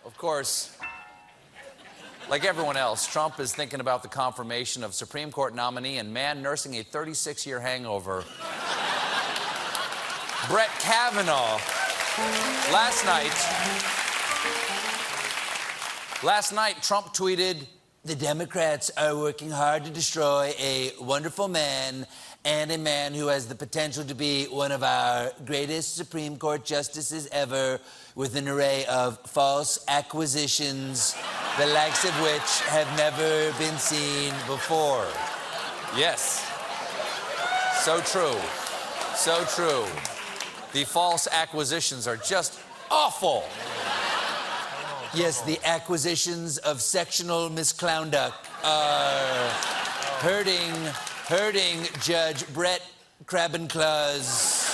Of course, like everyone else, Trump is thinking about the confirmation of Supreme Court nominee and man nursing a 36-year hangover, Brett Kavanaugh. Last night, Trump tweeted, "The Democrats are working hard to destroy a wonderful man and a man who has the potential to be one of our greatest Supreme Court justices ever, with an array of false acquisitions, the likes of which have never been seen before." Yes. So true. So true. The false acquisitions are just awful. Yes, the acquisitions of sectional misconduct are hurting Judge Brett Crabbenclaw's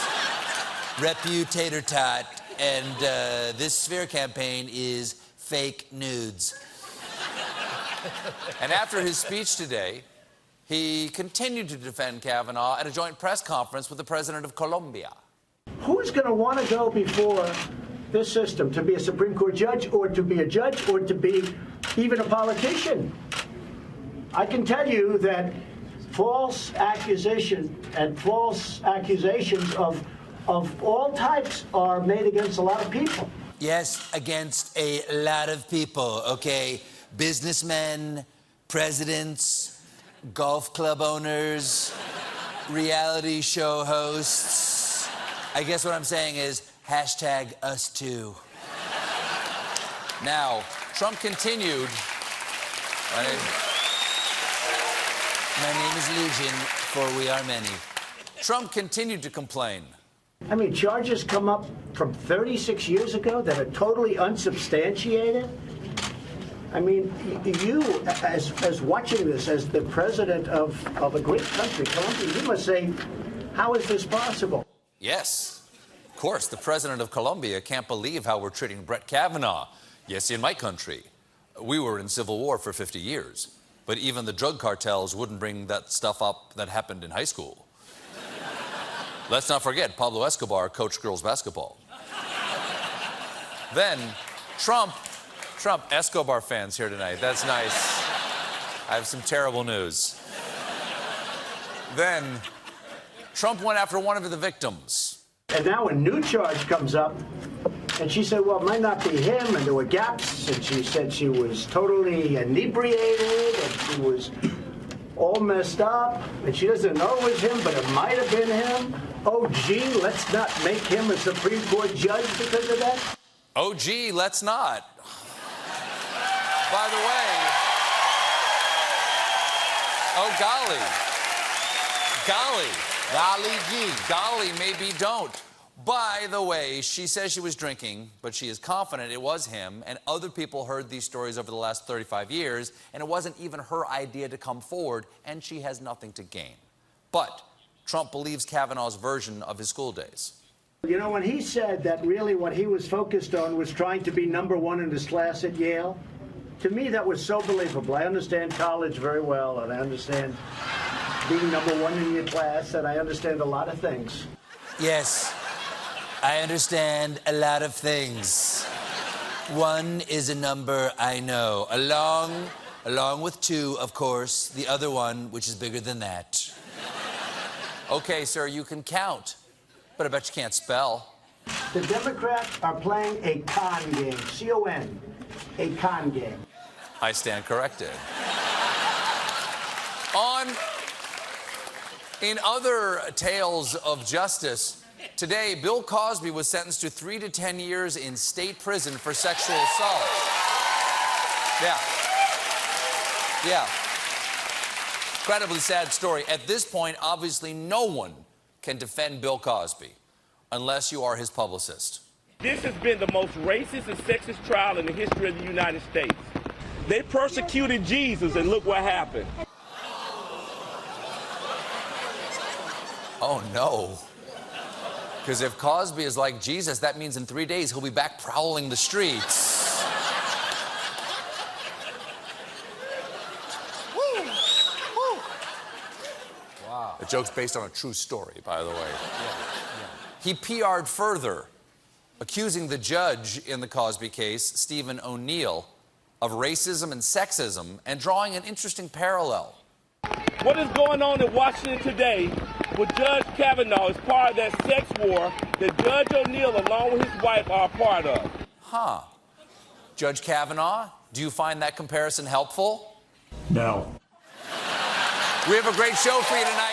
reputator tot, and this smear campaign is fake nudes. And after his speech today, he continued to defend Kavanaugh at a joint press conference with the president of Colombia. Who's going to want to go before this system to be a Supreme Court judge, or to be a judge, or to be even a politician? I can tell you that false accusation and false accusations of all types are made against a lot of people. Yes, against a lot of people, okay? Businessmen, presidents, golf club owners, reality show hosts. I guess what I'm saying is, hashtag us too. Now, Trump continued. My name is Legion, for we are many. Trump continued to complain. I mean, charges come up from 36 years ago that are totally unsubstantiated. I mean, you, as watching this, as the president of a great country, Colombia, you must say, how is this possible? Yes, of course, the president of Colombia can't believe how we're treating Brett Kavanaugh. Yes, in my country, we were in civil war for 50 years, but even the drug cartels wouldn't bring that stuff up that happened in high school. Let's not forget, Pablo Escobar coached girls basketball. Then, Trump, Escobar fans here tonight, that's nice. I have some terrible news. Then, Trump went after one of the victims. And now a new charge comes up, and she said, well, it might not be him, and there were gaps, and she said she was totally inebriated, and she was all messed up, and she doesn't know it was him, but it might have been him. Oh, gee, let's not make him a Supreme Court judge because of that. Oh, gee, let's not. By the way, oh, golly, maybe don't. By the way, she says she was drinking, but she is confident it was him, and other people heard these stories over the last 35 years, and it wasn't even her idea to come forward, and she has nothing to gain. But Trump believes Kavanaugh's version of his school days. You know, when he said that really what he was focused on was trying to be #1 in his class at Yale, to me that was so believable. I understand college very well, and I understand being #1 in your class, and I understand a lot of things. Yes, I understand a lot of things. 1 is a number I know, along with 2, of course, the other one, which is bigger than that. Okay, sir, you can count, but I bet you can't spell. The Democrats are playing a con game, C-O-N, a con game. I stand corrected. In other tales of justice, today, Bill Cosby was sentenced to 3 to 10 years in state prison for sexual assault. Yeah. Incredibly sad story. At this point, obviously, no one can defend Bill Cosby unless you are his publicist. This has been the most racist and sexist trial in the history of the United States. They persecuted Jesus, and look what happened. Oh, no. Because if Cosby is like Jesus, that means in 3 days he'll be back prowling the streets. The joke's based on a true story, by the way. He PR'd further accusing the judge in the Cosby case, Stephen O'Neill, of racism and sexism, and drawing an interesting parallel. What is going on in Washington today with Judge Kavanaugh is part of that sex war that Judge O'Neill, along with his wife, are a part of. Huh. Judge Kavanaugh, do you find that comparison helpful? No. We have a great show for you tonight.